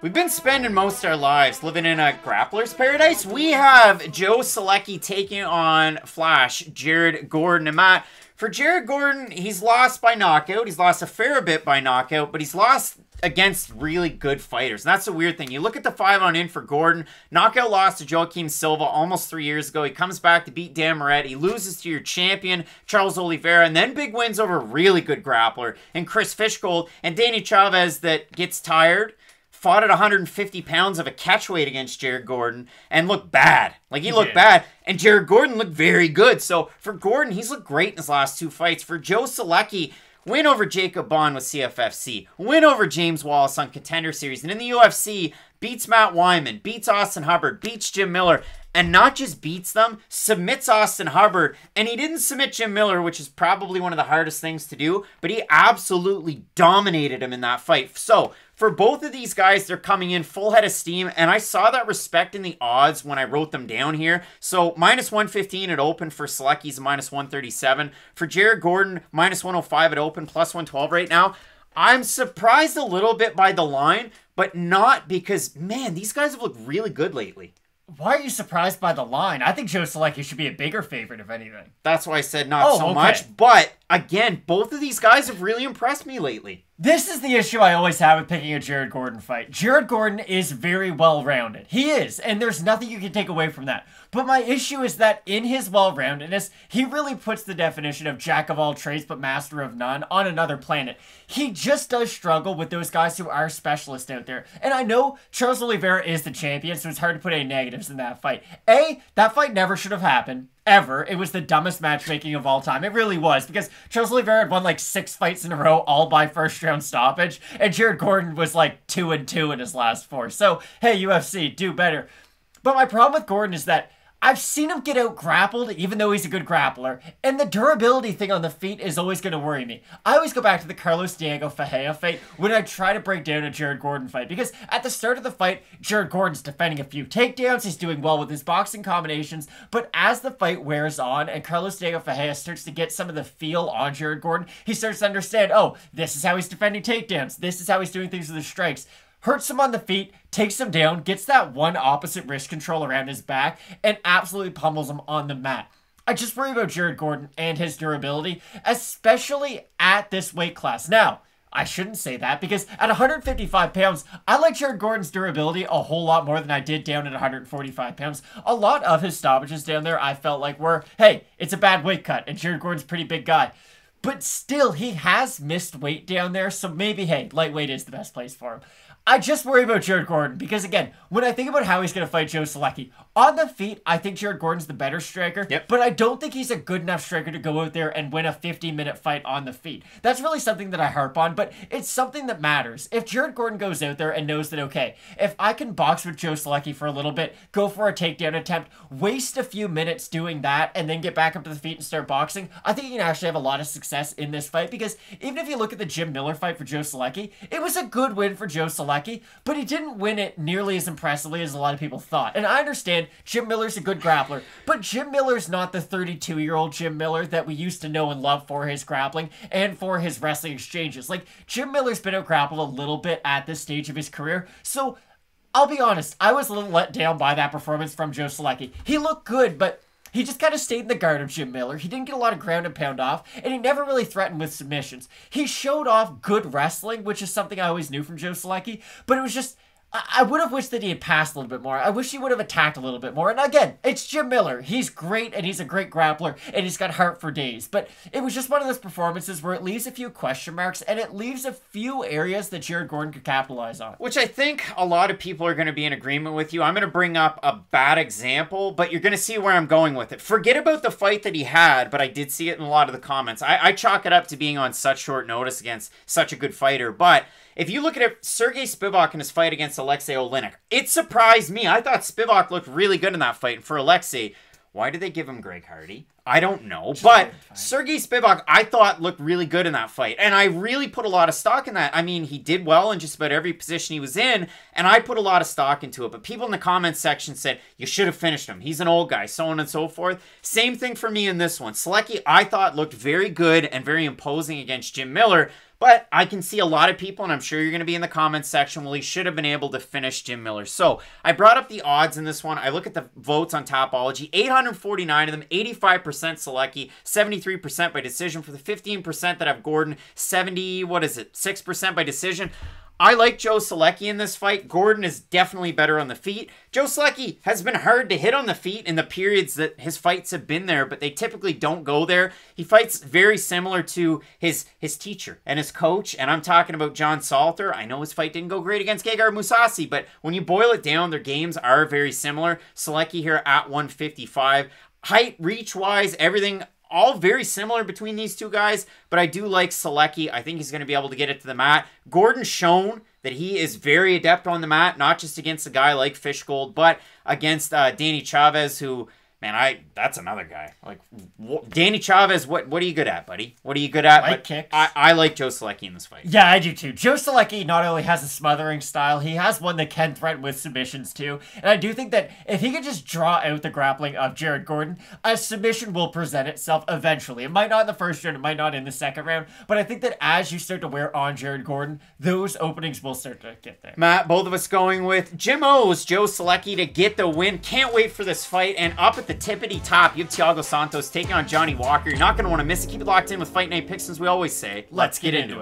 We've been spending most of our lives living in a grappler's paradise. We have Joe Solecki taking on Flash, Jared Gordon. And Matt, for Jared Gordon, he's lost by knockout. He's lost a fair bit by knockout, but he's lost against really good fighters. And that's the weird thing. You look at the 5-on-in for Gordon, knockout loss to Joaquim Silva almost 3 years ago. He comes back to beat Dan Moret. He loses to your champion, Charles Oliveira, and then big wins over a really good grappler and Chris Fishgold and Danny Chavez that gets tired. Fought at 150 pounds of a catchweight against Jared Gordon and looked bad. Like, he looked bad. And Jared Gordon looked very good. So, for Gordon, he's looked great in his last two fights. For Joe Solecki, win over Jacob Bond with CFFC. Win over James Wallace on Contender Series. And in the UFC, beats Matt Wyman, beats Austin Hubbard, beats Jim Miller. And not just beats them, submits Austin Hubbard. And he didn't submit Jim Miller, which is probably one of the hardest things to do. But he absolutely dominated him in that fight. So, for both of these guys, they're coming in full head of steam. And I saw that respect in the odds when I wrote them down here. So, minus 115 at open for Solecki's minus 137. For Jared Gordon, minus 105 at open, plus 112 right now. I'm surprised a little bit by the line, but not because, man, these guys have looked really good lately. Why are you surprised by the line? I think Joe Solecki should be a bigger favorite, if anything. That's why I said not so much. But, again, both of these guys have really impressed me lately. This is the issue I always have with picking a Jared Gordon fight. Jared Gordon is very well-rounded. He is, and there's nothing you can take away from that. But my issue is that in his well-roundedness, he really puts the definition of jack of all trades but master of none on another planet. He just does struggle with those guys who are specialists out there. And I know Charles Oliveira is the champion, so it's hard to put any negatives in that fight. That fight never should have happened. Ever. It was the dumbest matchmaking of all time. It really was, because Charles Oliveira had won like 6 fights in a row, all by first-round stoppage, and Jared Gordon was like 2-2 in his last 4. So, hey, UFC, do better. But my problem with Gordon is that I've seen him get out grappled, even though he's a good grappler, and the durability thing on the feet is always going to worry me. I always go back to the Carlos Diego Ferreira fight when I try to break down a Jared Gordon fight, because at the start of the fight, Jared Gordon's defending a few takedowns, he's doing well with his boxing combinations, but as the fight wears on and Carlos Diego Ferreira starts to get some of the feel on Jared Gordon, he starts to understand, oh, this is how he's defending takedowns, this is how he's doing things with his strikes. Hurts him on the feet, takes him down, gets that one opposite wrist control around his back, and absolutely pummels him on the mat. I just worry about Jared Gordon and his durability, especially at this weight class. Now, I shouldn't say that, because at 155 pounds, I like Jared Gordon's durability a whole lot more than I did down at 145 pounds. A lot of his stoppages down there I felt like were, hey, it's a bad weight cut, and Jared Gordon's a pretty big guy. But still, he has missed weight down there, so maybe, hey, lightweight is the best place for him. I just worry about Jared Gordon because, again, when I think about how he's going to fight Joe Solecki, on the feet, I think Jared Gordon's the better striker, but I don't think he's a good enough striker to go out there and win a 50-minute fight on the feet. That's really something that I harp on, but it's something that matters. If Jared Gordon goes out there and knows that, okay, if I can box with Joe Solecki for a little bit, go for a takedown attempt, waste a few minutes doing that, and then get back up to the feet and start boxing, I think he can actually have a lot of success in this fight, because even if you look at the Jim Miller fight for Joe Solecki, it was a good win for Joe Solecki, but he didn't win it nearly as impressively as a lot of people thought. And I understand Jim Miller's a good grappler, but Jim Miller's not the 32-year-old Jim Miller that we used to know and love for his grappling and for his wrestling exchanges. Like, Jim Miller's been out grappled a little bit at this stage of his career, so I'll be honest, I was a little let down by that performance from Joe Solecki. He looked good, but he just kind of stayed in the guard of Jim Miller. He didn't get a lot of ground and pound off, and he never really threatened with submissions. He showed off good wrestling, which is something I always knew from Joe Solecki, but it was just, I would have wished that he had passed a little bit more. I wish he would have attacked a little bit more. And again, it's Jim Miller. He's great, and he's a great grappler, and he's got heart for days. But it was just one of those performances where it leaves a few question marks, and it leaves a few areas that Jared Gordon could capitalize on. Which I think a lot of people are going to be in agreement with you. I'm going to bring up a bad example, but you're going to see where I'm going with it. Forget about the fight that he had, but I did see it in a lot of the comments. I chalk it up to being on such short notice against such a good fighter, but if you look at it, Sergey Spivak in his fight against Alexei Oleinik, it surprised me. I thought Spivak looked really good in that fight. And for Alexei, why did they give him Greg Hardy? I don't know. But Sergey Spivak, I thought, looked really good in that fight. And I really put a lot of stock in that. I mean, he did well in just about every position he was in. And I put a lot of stock into it. But people in the comments section said, you should have finished him. He's an old guy, so on and so forth. Same thing for me in this one. Solecki, I thought, looked very good and very imposing against Jim Miller. But I can see a lot of people, and I'm sure you're going to be in the comments section, well, he should have been able to finish Jim Miller. So I brought up the odds in this one. I look at the votes on Topology. 849 of them, 85% Solecki, 73% by decision. For the 15% that have Gordon, 6% by decision. I like Joe Solecki in this fight. Gordon is definitely better on the feet. Joe Solecki has been hard to hit on the feet in the periods that his fights have been there, but they typically don't go there. He fights very similar to his teacher and his coach, and I'm talking about John Salter. I know his fight didn't go great against Gegard Mousasi, but when you boil it down, their games are very similar. Solecki here at 155. Height, reach-wise, everything all very similar between these two guys, but I do like Solecki. I think he's going to be able to get it to the mat. Gordon's shown that he is very adept on the mat, not just against a guy like Fishgold, but against Danny Chavez, who, man, that's another guy. Like, Danny Chavez, what are you good at, buddy? What are you good at? Light kicks. I like Joe Solecki in this fight. Yeah, I do too. Joe Solecki not only has a smothering style, he has one that can threaten with submissions too. And I do think that if he could just draw out the grappling of Jared Gordon, a submission will present itself eventually. It might not in the first round, it might not in the second round, but I think that as you start to wear on Jared Gordon, those openings will start to get there. Matt, both of us going with Jim O's Joe Solecki to get the win. Can't wait for this fight. And up at the tippity top, you have Thiago Santos taking on Johnny Walker. You're not going to want to miss it. Keep it locked in with Fight Night Picks, as we always say. Let's get into it.